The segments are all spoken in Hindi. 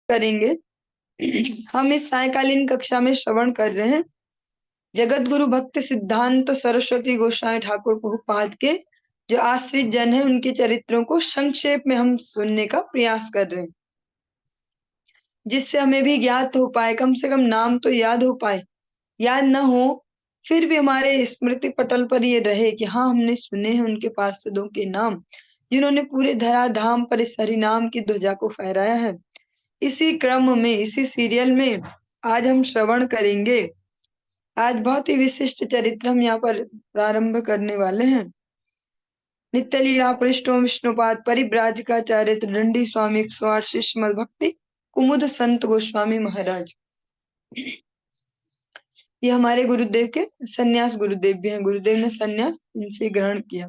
करेंगे। हम इस सायकालीन कक्षा में श्रवण कर रहे हैं जगत गुरु भक्ति सिद्धांत सरस्वती गोस्वामी ठाकुर प्रभुपाद के जो आश्रित जन है उनके चरित्रों को संक्षेप में हम सुनने का प्रयास कर रहे हैं, जिससे हमें भी ज्ञात हो पाए, कम से कम नाम तो याद हो पाए। याद न हो फिर भी हमारे स्मृति पटल पर ये रहे कि हाँ, हमने सुने हैं उनके पार्षदों के नाम, जिन्होंने पूरे धराधाम पर इस हरिनाम की ध्वजा को फहराया है। इसी क्रम में, इसी सीरियल में आज हम श्रवण करेंगे। आज बहुत ही विशिष्ट चरित्र हम यहाँ पर प्रारंभ करने वाले हैं। नित्य लीला पृष्ठों विष्णुपाद परिव्राजकाचार्य दंडी स्वामी 108 शिष्य मद भक्ति कुमुद संत गोस्वामी महाराज। ये हमारे गुरुदेव के सन्यास गुरुदेव भी हैं। गुरुदेव ने सन्यास इनसे ग्रहण किया।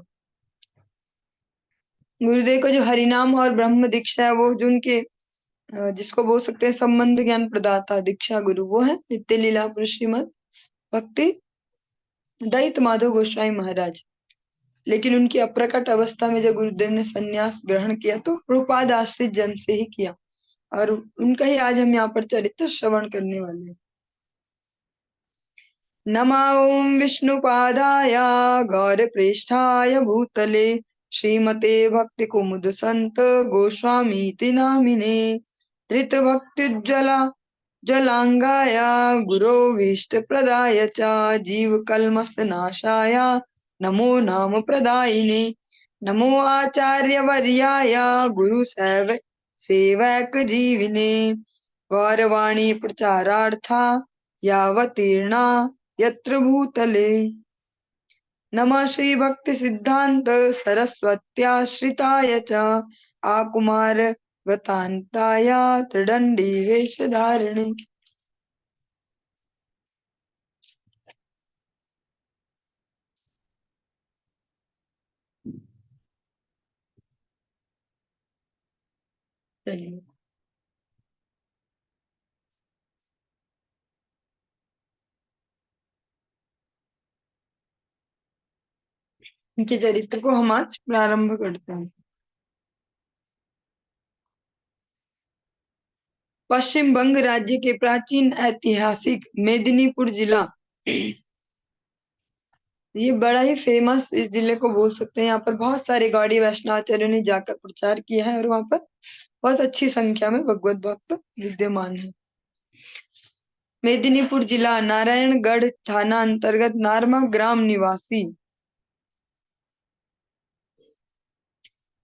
गुरुदेव को जो हरिनाम और ब्रह्म दीक्षा है, वो जो उनके जिसको बोल सकते हैं संबंध ज्ञान प्रदाता दीक्षा गुरु, वो है नित्य लीला पुरुष श्रीमद भक्ति दैत माधव गोस्वामी महाराज। लेकिन उनकी अप्रकट अवस्था में जब गुरुदेव ने सन्यास ग्रहण किया तो प्रभुपाद आश्रित जन से ही किया, और उनका ही आज हम यहाँ पर चरित्र श्रवण करने वाले हैं। नमा ओम विष्णुपादाय गौरप्रेष्ठाय भूतले श्रीमते भक्ति कुमुद संत गोस्वामीति नामिने धृत भक्त्युज्ज्वला ज्वलांगाय गुरोभीष्ट प्रदाय च जीव कल्मष नाशाय नमो नाम प्रदायिने नमो आचार्य वर्याय गुरु सेवक जीविने गौरवाणी प्रचारार्था यावतीर्णा यत्र भूतले नमः श्री भक्ति सिद्धांत सरस्वत्याश्रिताय च आकुमार व्रतांताय त्रिदंडी वेशधारिणे। चलिए, इनके चरित्र को हम आज प्रारंभ करते हैं। पश्चिम बंग राज्य के प्राचीन ऐतिहासिक मेदिनीपुर जिला, ये बड़ा ही फेमस इस जिले को बोल सकते हैं। यहाँ पर बहुत सारे गौड़ी वैष्णवाचार्यों ने जाकर प्रचार किया है और वहां पर बहुत अच्छी संख्या में भगवत भक्त विद्यमान है। मेदिनीपुर जिला नारायणगढ़ थाना अंतर्गत नारमा ग्राम निवासी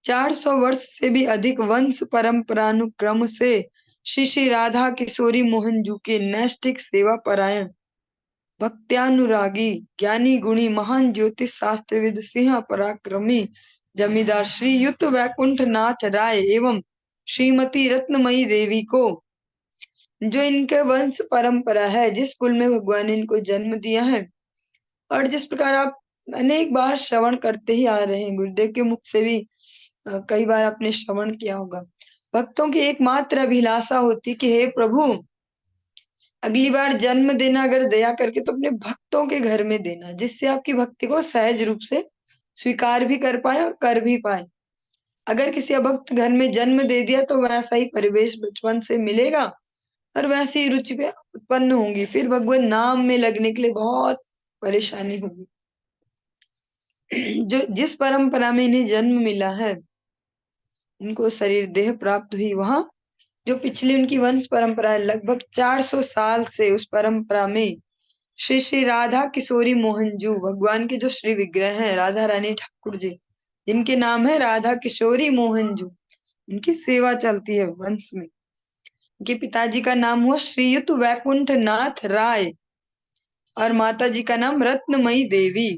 400 वर्ष से भी अधिक वंश परंपरानुक्रम से श्री श्री राधा किशोरी मोहन जू के नैष्ठिक सेवा परायण भक्त्यानुरागी ज्ञानी गुणी महान ज्योतिष शास्त्रविद सिंह पराक्रमी जमींदार श्रीयुत वैकुंठ नाथ राय एवं श्रीमती रत्नमयी देवी को, जो इनके वंश परंपरा है, जिस कुल में भगवान ने इनको जन्म दिया है और जिस प्रकार आप अनेक बार श्रवण करते ही आ रहे हैं, गुरुदेव के मुख से भी कई बार आपने श्रवण किया होगा। भक्तों की एकमात्र अभिलाषा होती कि हे प्रभु, अगली बार जन्म देना अगर दया करके तो अपने भक्तों के घर में देना, जिससे आपकी भक्ति को सहज रूप से स्वीकार भी कर पाए और कर भी पाए। अगर किसी अभक्त घर में जन्म दे दिया तो वैसा ही परिवेश बचपन से मिलेगा और वैसी ही रुचि पे उत्पन्न होंगी, फिर भगवान नाम में लगने के लिए बहुत परेशानी होगी। जो जिस परंपरा में इन्हें जन्म मिला है, इनको शरीर देह प्राप्त हुई, वहां जो पिछली उनकी वंश परंपरा है, लगभग 400 साल से उस परंपरा में श्री श्री राधा किशोरी मोहन जू, भगवान के जो श्री विग्रह हैं राधा रानी ठाकुर जी, जिनके नाम है राधा किशोरी मोहन जू, इनकी सेवा चलती है वंश में। इनके पिताजी का नाम हुआ श्रीयुत वैकुंठ नाथ राय और माता जी का नाम रत्नमयी देवी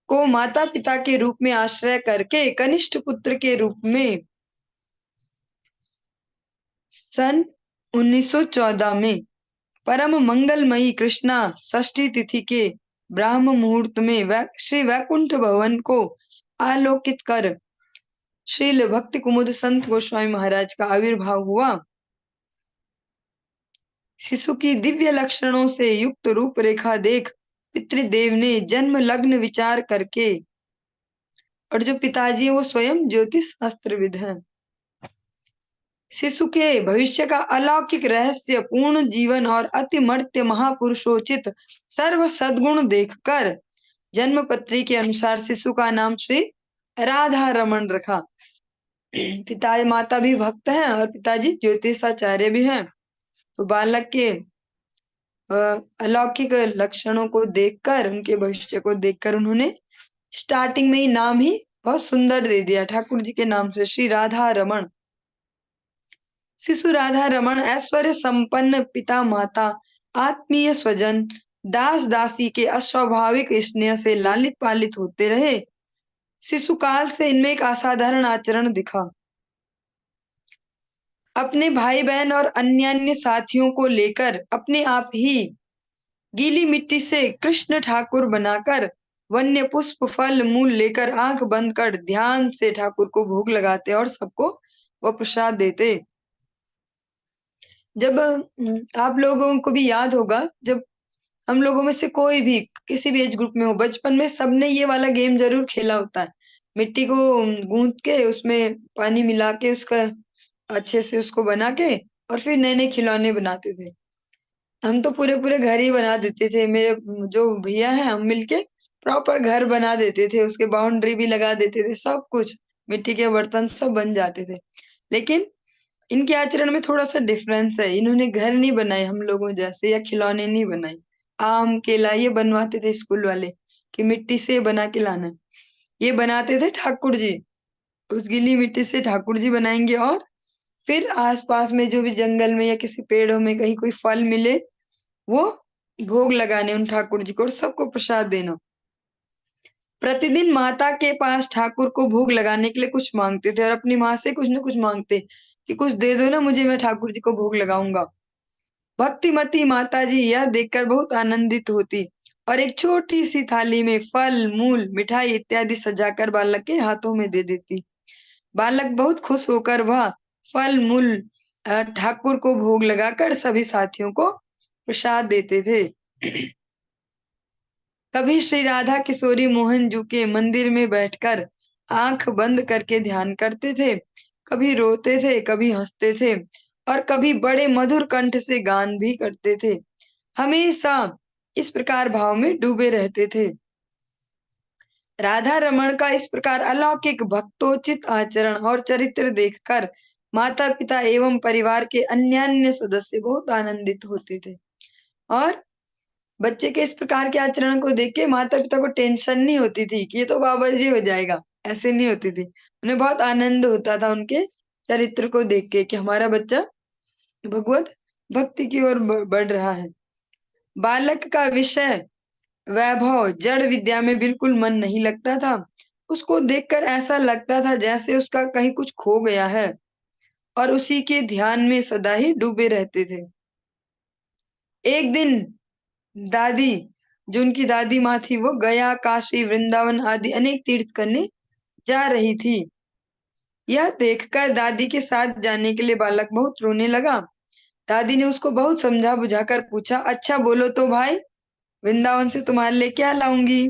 को माता पिता के रूप में आश्रय करके कनिष्ठ पुत्र के रूप में सन 1914 में परम मंगलमयी कृष्णा षष्ठी तिथि के ब्राह्म मुहूर्त में श्री वैकुंठ भवन को आलोकित कर श्रील भक्ति कुमुद संत गोस्वामी महाराज का आविर्भाव हुआ। शिशु की दिव्य लक्षणों से युक्त रूप रेखा देख पितृदेव ने जन्म लग्न विचार करके, और जो पिताजी है वो स्वयं ज्योतिष शास्त्रविद हैं, शिशु के भविष्य का अलौकिक रहस्य, पूर्ण जीवन और अतिमर्त्य महापुरुषोचित सर्व सद्गुण देखकर जन्मपत्री के अनुसार शिशु का नाम श्री राधा रमन रखा। पिता माता भी भक्त हैं और पिताजी ज्योतिषाचार्य भी हैं। तो बालक के अलौकिक लक्षणों को देखकर, उनके भविष्य को देखकर उन्होंने स्टार्टिंग में ही नाम ही बहुत सुंदर दे दिया, ठाकुर जी के नाम से, श्री राधा रमन। शिशु राधा रमन ऐश्वर्य संपन्न पिता माता, आत्मीय स्वजन, दास दासी के अस्वाभाविक स्नेह से लालित पालित होते रहे। शिशु काल से इनमें एक असाधारण आचरण दिखा। अपने भाई बहन और अन्य साथियों को लेकर अपने आप ही गीली मिट्टी से कृष्ण ठाकुर बनाकर वन्य पुष्प फल मूल लेकर आंख बंद कर ध्यान से ठाकुर को भोग लगाते और सबको वो प्रसाद देते। जब आप लोगों को भी याद होगा, जब हम लोगों में से कोई भी किसी भी एज ग्रुप में हो, बचपन में सबने ये वाला गेम जरूर खेला होता है। मिट्टी को गूंथ के उसमें पानी मिला के उसका अच्छे से उसको बना के और फिर नए नए खिलौने बनाते थे। हम तो पूरे पूरे घर ही बना देते थे, मेरे जो भैया हैं हम मिलके प्रॉपर घर बना देते थे, उसके बाउंड्री भी लगा देते थे, सब कुछ मिट्टी के बर्तन सब बन जाते थे। लेकिन इनके आचरण में थोड़ा सा डिफरेंस है, इन्होंने घर नहीं बनाए हम लोगों जैसे, या खिलौने नहीं बनाए। आम केला ये बनवाते थे स्कूल वाले कि मिट्टी से बना के लाना, ये बनाते थे ठाकुर जी। उस गीली मिट्टी से ठाकुर जी बनाएंगे और फिर आसपास में जो भी जंगल में या किसी पेड़ों में कहीं कोई फल मिले वो भोग लगाने उन ठाकुर जी को और सबको प्रसाद देना। प्रतिदिन माता के पास ठाकुर को भोग लगाने के लिए कुछ मांगते थे और अपनी माँ से कुछ ना कुछ मांगते कि कुछ दे दो ना मुझे, मैं ठाकुर जी को भोग लगाऊंगा। भक्तिमती माता जी यह देखकर बहुत आनंदित होती और एक छोटी सी थाली में फल मूल मिठाई इत्यादि सजाकर बालक के हाथों में दे देती। बालक बहुत खुश होकर वह फल मूल ठाकुर को भोग लगाकर सभी साथियों को प्रसाद देते थे। कभी श्री राधा किशोरी मोहन जी के मंदिर में बैठकर आंख बंद करके ध्यान करते थे, कभी रोते थे, कभी हंसते थे और कभी बड़े मधुर कंठ से गान भी करते थे। हमेशा इस प्रकार भाव में डूबे रहते थे। राधा रमण का इस प्रकार अलौकिक भक्तोचित आचरण और चरित्र देखकर माता पिता एवं परिवार के अन्य सदस्य बहुत आनंदित होते थे। और बच्चे के इस प्रकार के आचरण को देख के माता पिता को टेंशन नहीं होती थी कि ये तो बाबा जी हो जाएगा, ऐसे नहीं होती थी। उन्हें बहुत आनंद होता था उनके चरित्र को देख के कि हमारा बच्चा भगवत भक्ति की ओर बढ़ रहा है। बालक का विषय वैभव जड़ विद्या में बिल्कुल मन नहीं लगता था। उसको देखकर ऐसा लगता था जैसे उसका कहीं कुछ खो गया है और उसी के ध्यान में सदा ही डूबे रहते थे। एक दिन दादी, जो उनकी दादी माँ थी, वो गया, काशी, वृंदावन आदि अनेक तीर्थ करने जा रही थी। यह देखकर दादी के साथ जाने के लिए बालक बहुत रोने लगा। दादी ने उसको बहुत समझा बुझाकर पूछा, अच्छा बोलो तो भाई, वृंदावन से तुम्हारे लिए क्या लाऊंगी?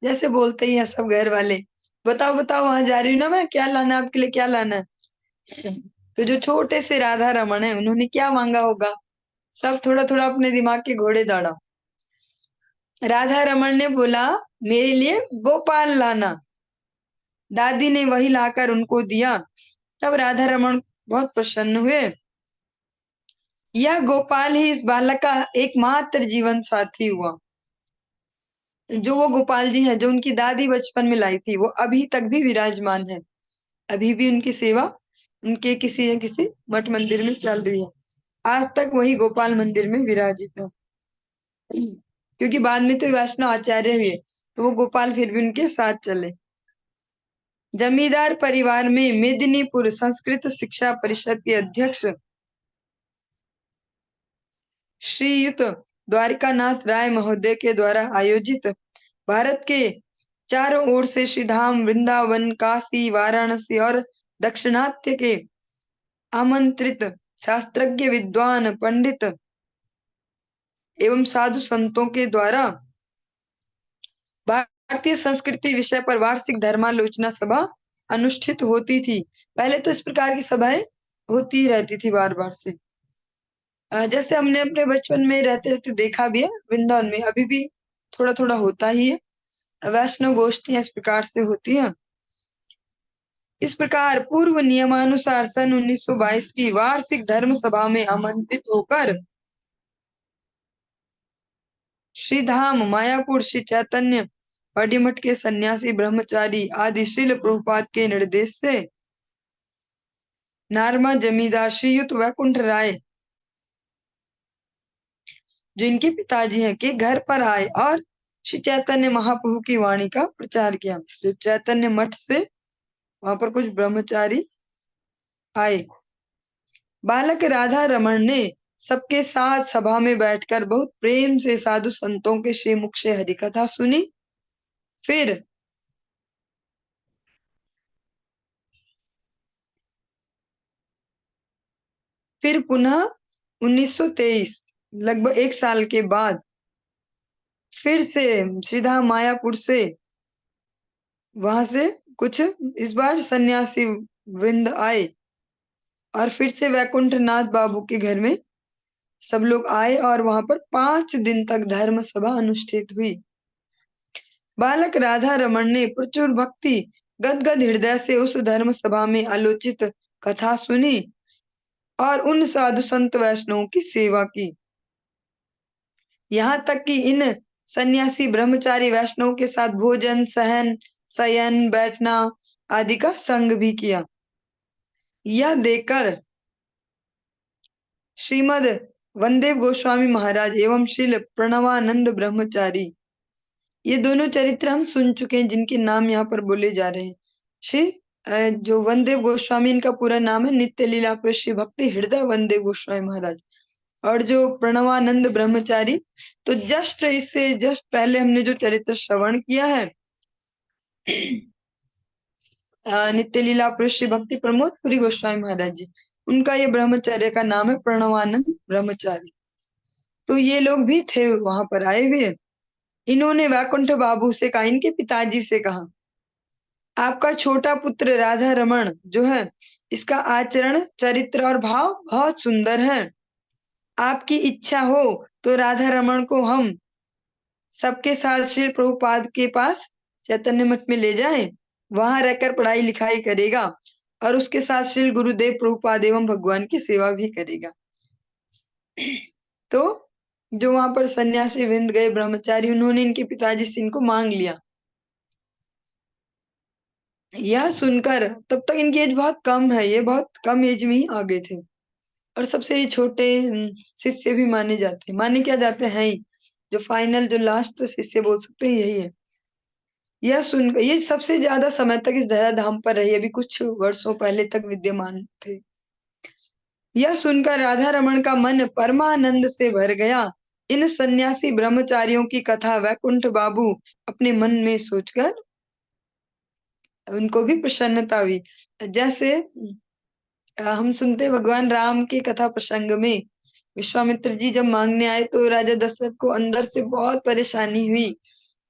जैसे बोलते ही हैं सब घर वाले, बताओ बताओ वहां जा रही हूँ ना मैं, क्या लाना है आपके लिए, क्या लाना है? तो जो छोटे से राधा रमन है उन्होंने क्या मांगा होगा, सब थोड़ा थोड़ा अपने दिमाग के घोड़े दौड़ा। राधा रमन ने बोला, मेरे लिए गोपाल लाना। दादी ने वही लाकर उनको दिया। तब राधा रमन बहुत प्रसन्न हुए। यह गोपाल ही इस बालक का एकमात्र जीवन साथी हुआ। जो वो गोपाल जी हैं जो उनकी दादी बचपन में लाई थी, वो अभी तक भी विराजमान है। अभी भी उनकी सेवा उनके किसी न किसी मठ मंदिर में चल रही है। आज तक वही गोपाल मंदिर में विराजित है। क्योंकि बाद में तो वैष्णव आचार्य हुए, तो वो गोपाल फिर भी उनके साथ चले। जमींदार परिवार में मेदिनीपुर संस्कृत शिक्षा परिषद के अध्यक्ष श्रीयुत द्वारिकानाथ राय महोदय के द्वारा आयोजित भारत के चारों ओर से श्रीधाम, वृंदावन, काशी, वाराणसी और दक्षिणात्य के आमंत्रित शास्त्रज्ञ, विद्वान, पंडित एवं साधु संतों के द्वारा भारतीय संस्कृति विषय पर वार्षिक धर्मालोचना सभा अनुष्ठित होती थी। पहले तो इस प्रकार की सभाएं होती ही रहती थी बार बार से। जैसे हमने अपने बचपन में रहते रहते देखा भी है, वृंदावन में अभी भी थोड़ा थोड़ा होता ही है। वैष्णव गोष्ठियां इस प्रकार से होती हैं। इस प्रकार पूर्व नियमानुसार सन 1922 की वार्षिक धर्म सभा में आमंत्रित होकर श्री धाम मायापुर श्री चैतन्य पाडीमठ के सन्यासी ब्रह्मचारी आदि श्रील प्रभुपाद के निर्देश से नारमा जमींदार श्रीयुत वैकुंठ राय, जो इनके पिताजी हैं, के घर पर आए और श्री चैतन्य महाप्रभु की वाणी का प्रचार किया। जो चैतन्य मठ से वहां पर कुछ ब्रह्मचारी आए। बालक राधा रमन ने सबके साथ सभा में बैठकर बहुत प्रेम से साधु संतों के श्रीमुख से हरिकथा सुनी। फिर पुनः 1923 लगभग एक साल के बाद फिर से सीधा मायापुर से वहां से कुछ इस बार सन्यासी वृंद आए और फिर से वैकुंठ नाथ बाबू के घर में सब लोग आए और वहां पर 5 दिन तक धर्म सभा अनुष्ठित हुई। बालक राधा रमन ने प्रचुर भक्ति गदगद हृदय से उस धर्म सभा में आलोचित कथा सुनी और उन साधु संत वैष्णवों की सेवा की। यहाँ तक कि इन सन्यासी ब्रह्मचारी वैष्णवों के साथ भोजन सहन शयन बैठना आदि का संग भी किया। यह देखकर श्रीमद वनदेव गोस्वामी महाराज एवं श्रील प्रणवानंद ब्रह्मचारी, ये दोनों चरित्र हम सुन चुके हैं जिनके नाम यहाँ पर बोले जा रहे हैं। श्री जो वनदेव गोस्वामी, इनका पूरा नाम है नित्य लीला श्री भक्ति हृदय वनदेव गोस्वामी महाराज। और जो प्रणवानंद ब्रह्मचारी, तो जस्ट पहले हमने जो चरित्र श्रवण किया है नित्य लीला श्री भक्ति प्रमोद पुरी गोस्वामी महाराज जी, उनका ये ब्रह्मचर्य का नाम है प्रणवानंद ब्रह्मचारी। तो ये लोग भी थे वहां पर आए हुए। इन्होंने वैकुंठ बाबू से कहा, इनके पिताजी से कहा, आपका छोटा पुत्र राधा रमन जो है, इसका आचरण चरित्र और भाव बहुत सुंदर है। आपकी इच्छा हो तो राधा रमन को हम सबके साथ श्री प्रभुपाद के पास चैतन्य मठ में ले जाएं, वहां रहकर पढ़ाई लिखाई करेगा और उसके साथ श्री गुरुदेव प्रभुपाद एवं भगवान की सेवा भी करेगा। तो जो वहां पर सन्यासी वृंद गए ब्रह्मचारी, उन्होंने इनके पिताजी से इनको मांग लिया। यह सुनकर, तब तक इनकी एज बहुत कम है, ये बहुत कम एज में ही आ गए थे और सबसे छोटे शिष्य भी माने जाते हैं, माने क्या जाते हैं ही, जो फाइनल जो लास्ट शिष्य बोल सकते हैं यही है। यह सुनकर, ये सबसे ज्यादा समय तक इस धरा धाम पर रही, अभी कुछ वर्षों पहले तक विद्यमान थे। यह सुनकर राधा रमन का मन परमानंद से भर गया। इन सन्यासी ब्रह्मचारियों की कथा वैकुंठ बाबू अपने मन में सोचकर, उनको भी प्रसन्नता हुई। जैसे हम सुनते भगवान राम की कथा प्रसंग में विश्वामित्र जी जब मांगने आए तो राजा दशरथ को अंदर से बहुत परेशानी हुई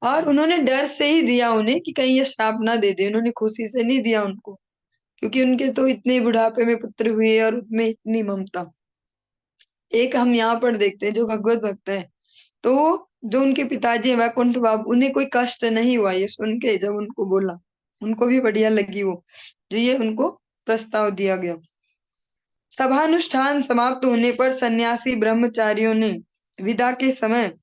और उन्होंने डर से ही दिया उन्हें कि कहीं ये श्राप ना दे दे। उन्होंने खुशी से नहीं दिया उनको, क्योंकि उनके तो इतने बुढ़ापे में पुत्र हुए और उनमें इतनी ममता। एक हम यहाँ पर देखते हैं जो भगवत भक्त है, तो जो उनके पिताजी हैं वैकुंठ बाबू, उन्हें कोई कष्ट नहीं हुआ ये सुन के। जब उनको बोला, उनको भी बढ़िया लगी वो जो ये उनको प्रस्ताव दिया गया। सभानुष्ठान समाप्त होने पर सन्यासी ब्रह्मचारियों ने विदा के समय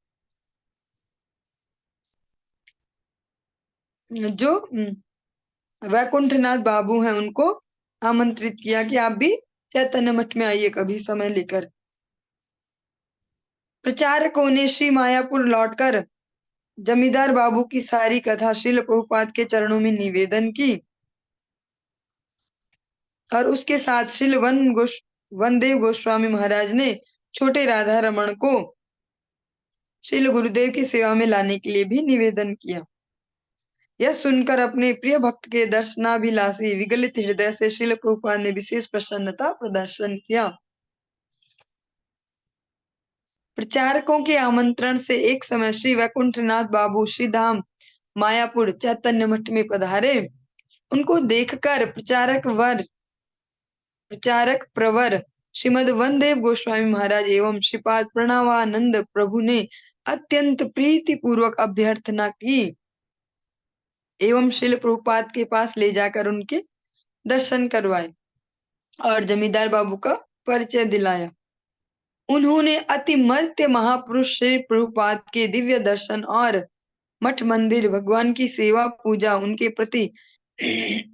जो वैकुंठनाथ बाबू हैं उनको आमंत्रित किया कि आप भी चैतन्य मठ में आइए कभी समय लेकर। प्रचारकों ने श्री मायापुर लौटकर जमींदार बाबू की सारी कथा श्रील प्रभुपाद के चरणों में निवेदन की और उसके साथ श्रील वनदेव गोस्वामी महाराज ने छोटे राधा रमन को श्रील गुरुदेव की सेवा में लाने के लिए भी निवेदन किया। यह सुनकर अपने प्रिय भक्त के दर्शनाभिलाषी विगलित हृदय से श्रील प्रभुपाद ने विशेष प्रसन्नता प्रदर्शन किया। प्रचारकों के आमंत्रण से एक समय श्री वैकुंठनाथ बाबू श्री धाम मायापुर चैतन्य मठ में पधारे। उनको देखकर प्रचारक वर प्रचारक प्रवर श्रीमद वनदेव गोस्वामी महाराज एवं श्रीपाद प्रणवानंद प्रभु ने अत्यंत प्रीति पूर्वक अभ्यर्थना की एवं श्रील प्रभुपाद के पास ले जाकर उनके दर्शन करवाए और जमींदार बाबू का परिचय दिलाया। उन्होंने अति मर्त्य महापुरुष श्री प्रभुपाद के दिव्य दर्शन और मठ मंदिर भगवान की सेवा पूजा उनके प्रति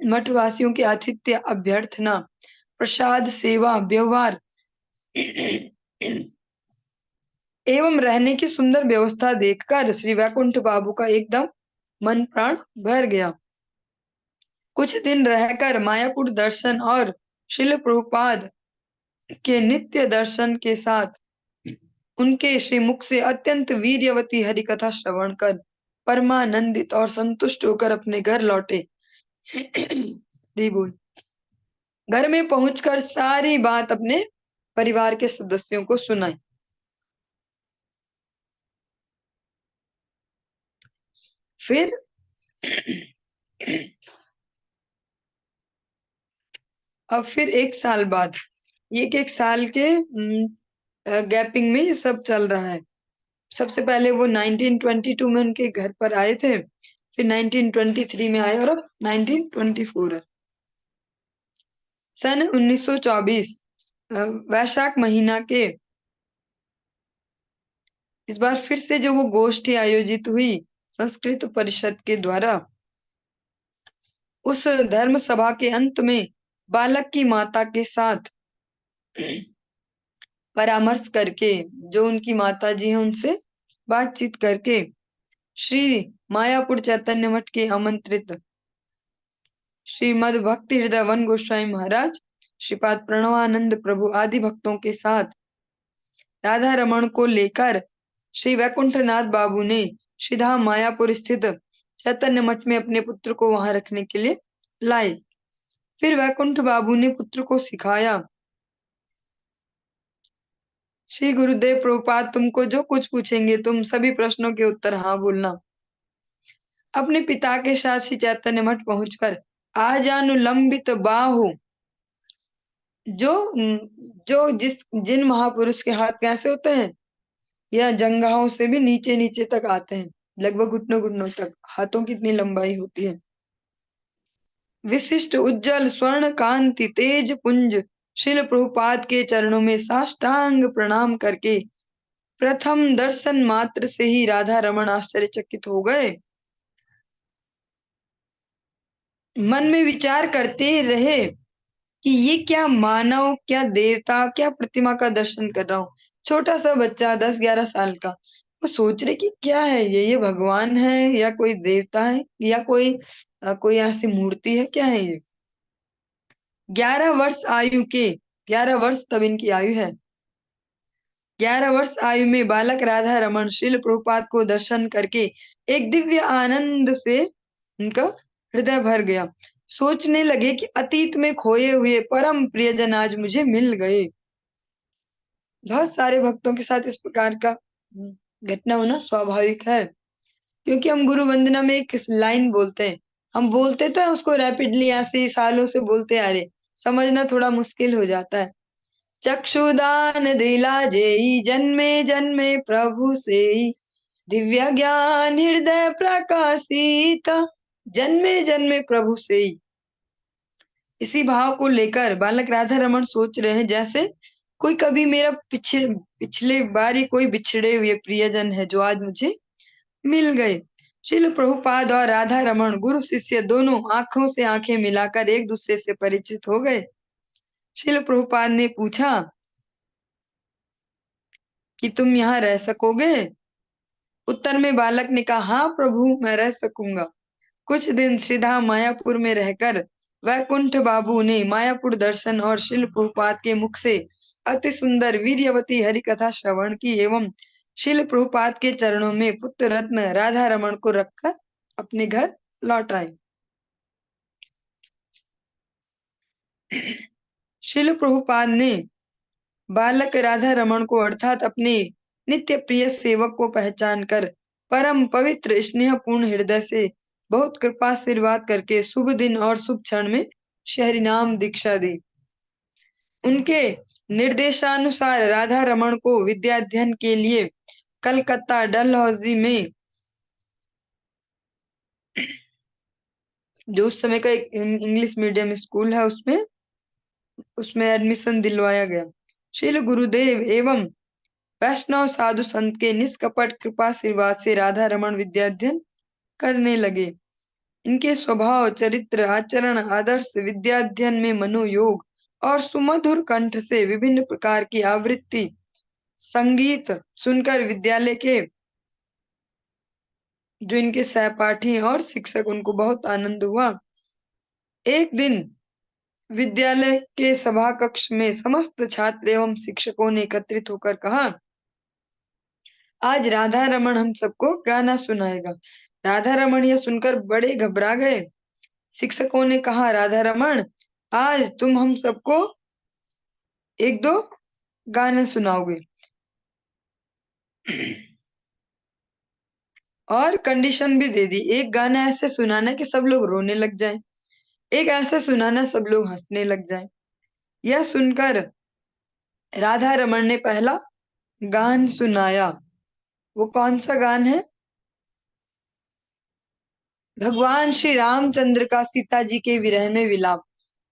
मठवासियों के आतिथ्य अभ्यर्थना प्रसाद सेवा व्यवहार एवं रहने की सुंदर व्यवस्था देखकर श्री वैकुंठ बाबू का एकदम मन प्राण भर गया। कुछ दिन रहकर मायापुर दर्शन और श्रील प्रभुपाद के नित्य दर्शन के साथ उनके श्रीमुख से अत्यंत वीर्यवती हरि कथा श्रवण कर परमानंदित और संतुष्ट होकर अपने घर लौटे। बोल घर में पहुंचकर सारी बात अपने परिवार के सदस्यों को सुनाई। फिर अब फिर एक साल बाद एक साल के गैपिंग में ये सब चल रहा है। सबसे पहले वो 1922 में उनके घर पर आए थे, फिर 1923 में आए और अब 1924 है। सन 1924 वैशाख महीना के इस बार फिर से जो वो गोष्ठी आयोजित हुई संस्कृत परिषद के द्वारा, उस धर्म सभा के अंत में बालक की माता के साथ परामर्श करके, जो उनकी माता जी हैं उनसे बातचीत करके श्री मायापुर चैतन्य मठ के आमंत्रित श्रीमद भक्ति हृदय वन गोस्वामी महाराज, श्रीपाद प्रणवानंद प्रभु आदि भक्तों के साथ राधा रमण को लेकर श्री वैकुंठनाथ बाबू ने श्रीधाम मायापुर स्थित चैतन्य मठ में अपने पुत्र को वहां रखने के लिए लाए। फिर वैकुंठ बाबू ने पुत्र को सिखाया, श्री गुरुदेव प्रभुपाद तुमको जो कुछ पूछेंगे तुम सभी प्रश्नों के उत्तर हाँ बोलना। अपने पिता के साथ श्री चैतन्य मठ पहुंचकर आजानुलंबित बाहु, जो जो जिन महापुरुष के हाथ कैसे होते हैं, या जंघाओं से भी नीचे नीचे तक आते हैं, लगभग घुटनों घुटनों तक हाथों की इतनी लंबाई होती है। विशिष्ट उज्जवल स्वर्ण कांति तेज पुंज श्रील प्रभुपाद के चरणों में साष्टांग प्रणाम करके प्रथम दर्शन मात्र से ही राधा रमण आश्चर्यचकित हो गए। मन में विचार करते रहे कि ये क्या मानव, क्या देवता, क्या प्रतिमा का दर्शन कर रहा हूँ। छोटा सा बच्चा 10-11 साल का, वो सोच रहे कि क्या है ये भगवान है या कोई देवता है या कोई ऐसी मूर्ति है, क्या है ये। 11 वर्ष आयु के 11 वर्ष तब इनकी आयु है। 11 वर्ष आयु में बालक राधा रमण श्रील प्रभुपाद को दर्शन करके एक दिव्य आनंद से उनका हृदय भर गया। सोचने लगे कि अतीत में खोए हुए परम प्रियजन आज मुझे मिल गए। बहुत सारे भक्तों के साथ इस प्रकार का घटना होना स्वाभाविक है, क्योंकि हम गुरु वंदना में एक लाइन बोलते हैं, हम बोलते तो है उसको रैपिडली ऐसे सालों से बोलते आ रहे, समझना थोड़ा मुश्किल हो जाता है। चक्षुदान दिला जेई जन्मे जन्मे प्रभु से दिव्य ज्ञान हृदय प्रकाशित, जन्मे जन्मे प्रभु से। इसी भाव को लेकर बालक राधा रमण सोच रहे हैं जैसे कोई कभी मेरा पिछले बारी कोई बिछड़े हुए प्रियजन है जो आज मुझे मिल गए। श्रील प्रभुपाद और राधा रमण गुरु शिष्य दोनों आंखों से आंखें मिलाकर एक दूसरे से परिचित हो गए। श्रील प्रभुपाद ने पूछा कि तुम यहाँ रह सकोगे। उत्तर में बालक ने कहा, हाँ प्रभु मैं रह सकूंगा। कुछ दिन श्रीधाम मायापुर में रहकर वैकुंठ बाबू ने मायापुर दर्शन और श्रील प्रभुपाद के मुख से अति सुंदर वीर्यवती हरि कथा श्रवण की एवं श्रील प्रभुपाद के चरणों में पुत्र रत्न राधा रमण को रखकर अपने घर लौट आए। श्रील प्रभुपाद ने बालक राधा रमण को अर्थात अपने नित्य प्रिय सेवक को पहचान कर परम पवित्र स्नेहपूर्ण हृदय से बहुत कृपा आशीर्वाद करके शुभ दिन और शुभ क्षण में शहरी नाम दीक्षा दी। उनके निर्देशानुसार राधा रमन को विद्याध्ययन के लिए कलकत्ता डलहौजी में, जो उस समय का एक इंग्लिश मीडियम स्कूल है, उसमें उसमें एडमिशन दिलवाया गया। श्रील गुरुदेव एवं वैष्णव साधु संत के निष्कपट कृपा आशीर्वाद से राधा रमन विद्याध्ययन करने लगे। इनके स्वभाव, चरित्र, आचरण, आदर्श, विद्याध्ययन में मनोयोग और सुमधुर कंठ से विभिन्न प्रकार की आवृत्ति संगीत सुनकर विद्यालय के जो इनके सहपाठी और शिक्षक, उनको बहुत आनंद हुआ। एक दिन विद्यालय के सभा कक्ष में समस्त छात्र एवं शिक्षकों ने एकत्रित होकर कहा, आज राधा रमन हम सबको गाना सुनाएगा। राधा रमन यह सुनकर बड़े घबरा गए। शिक्षकों ने कहा, राधा रमन, आज तुम हम सबको एक दो गाने सुनाओगे और कंडीशन भी दे दी, एक गाना ऐसे सुनाना कि सब लोग रोने लग जाएं, एक ऐसे सुनाना सब लोग हंसने लग जाएं। यह सुनकर राधा रमन ने पहला गान सुनाया। वो कौन सा गान है? भगवान श्री रामचंद्र का सीता जी के विरह में विलाप।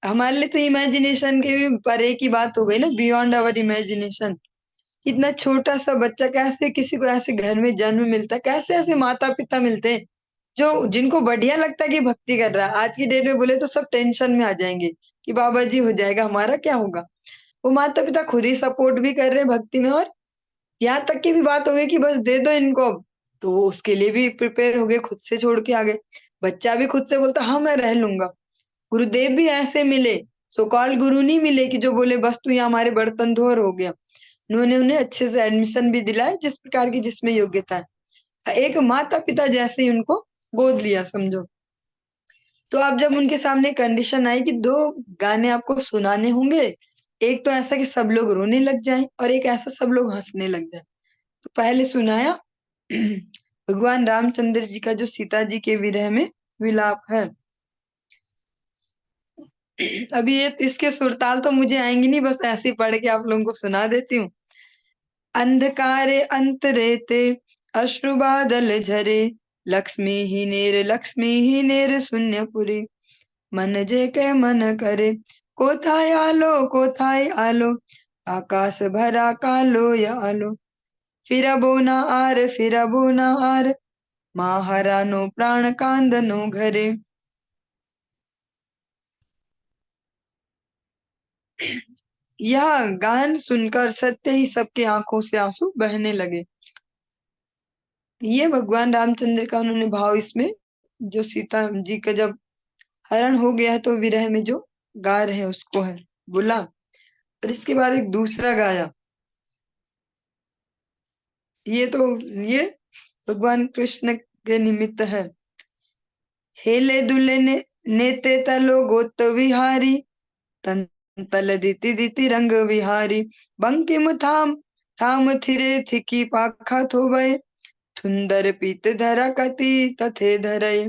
हमारे लिए तो इमेजिनेशन के भी परे की बात हो गई ना, बियॉन्ड आवर इमेजिनेशन। इतना छोटा सा बच्चा, कैसे किसी को ऐसे घर में जन्म मिलता है, कैसे ऐसे माता पिता मिलते हैं जो जिनको बढ़िया लगता है कि भक्ति कर रहा है। आज की डेट में बोले तो सब टेंशन में आ जाएंगे कि बाबा जी हो जाएगा, हमारा क्या होगा। वो माता पिता खुद ही सपोर्ट भी कर रहे हैं भक्ति में, और यहाँ तक की भी बात हो गई कि बस दे दो इनको अब, तो वो उसके लिए भी प्रिपेयर हो गए, खुद से छोड़ के आ गए। बच्चा भी खुद से बोलता हाँ मैं रह लूंगा। गुरुदेव भी ऐसे मिले, सो कॉल्ड गुरु नहीं मिले कि जो बोले बस तू यहाँ हमारे बर्तन धो और हो गया। उन्होंने उन्हें अच्छे से एडमिशन भी दिलाया, जिस प्रकार की जिसमें योग्यता है। एक माता पिता जैसे ही उनको गोद लिया समझो। तो अब जब उनके सामने कंडीशन आई कि दो गाने आपको सुनाने होंगे, एक तो ऐसा कि सब लोग रोने लग जाएं और एक ऐसा सब लोग हंसने लग जाएं। तो पहले सुनाया भगवान रामचंद्र जी का जो सीता जी के विरह में विलाप है। अभी ये इसके सुरताल तो मुझे आएंगी नहीं, बस ऐसे ही पढ़ के आप लोगों को सुना देती हूँ। अंधकारे अंतरेते अश्रु बादल झरे, लक्ष्मी ही नेर शून्यपुरी, मन जे के मन करे, कोथाय आलो, आकाश भरा कालो या आलो, फिर अबो ना आर, महारानो प्राण कांदनो घरे। यह गान सुनकर सत्य ही सबके आंखों से आंसू बहने लगे। ये भगवान रामचंद्र का उन्होंने भाव इसमें, जो सीता जी का जब हरण हो गया है तो विरह में जो गा रहे हैं उसको है बोला। और इसके बाद एक दूसरा गाया, ये तो ये भगवान कृष्ण के निमित्त है। हेले दुले ने नेते तलो गोत विहारी, तन तल दीति दीति रंग विहारी, बंकिम थाम थाम थिरे थिकी पाखा थोबे, सुंदर पीत धरा कति तथे धरे।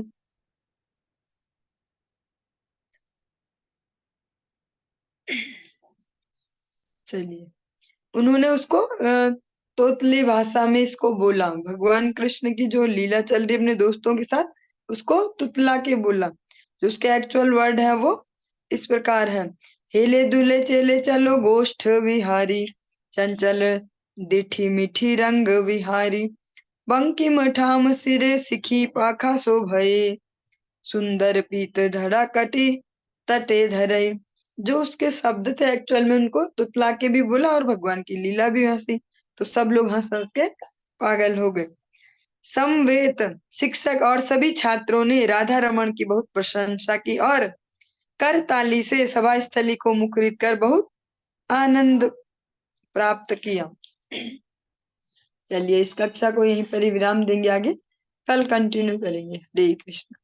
चलिए, उन्होंने उसको तोतली भाषा में इसको बोला। भगवान कृष्ण की जो लीला चल रही है अपने दोस्तों के साथ, उसको तुतला के बोला। जो उसके एक्चुअल वर्ड है वो इस प्रकार है, हेले दुले चले चलो गोष्ठ विहारी, चंचल दिठी मीठी रंग विहारी, बंकिम ठाम सिरे सिखी पाखा शोभये, सुंदर पीत धड़ा कटी तटे धरे। जो उसके शब्द थे एक्चुअल में उनको तुतला के भी बोला और भगवान की लीला भी हंसी, तो सब लोग हंस हंस के पागल हो गए। समवेत शिक्षक और सभी छात्रों ने राधा रमन की बहुत प्रशंसा की और करताली से सभा स्थली को मुखरित कर बहुत आनंद प्राप्त किया। चलिए, इस कक्षा को यहीं पर ही विराम देंगे, आगे कल कंटिन्यू करेंगे। हरे कृष्ण।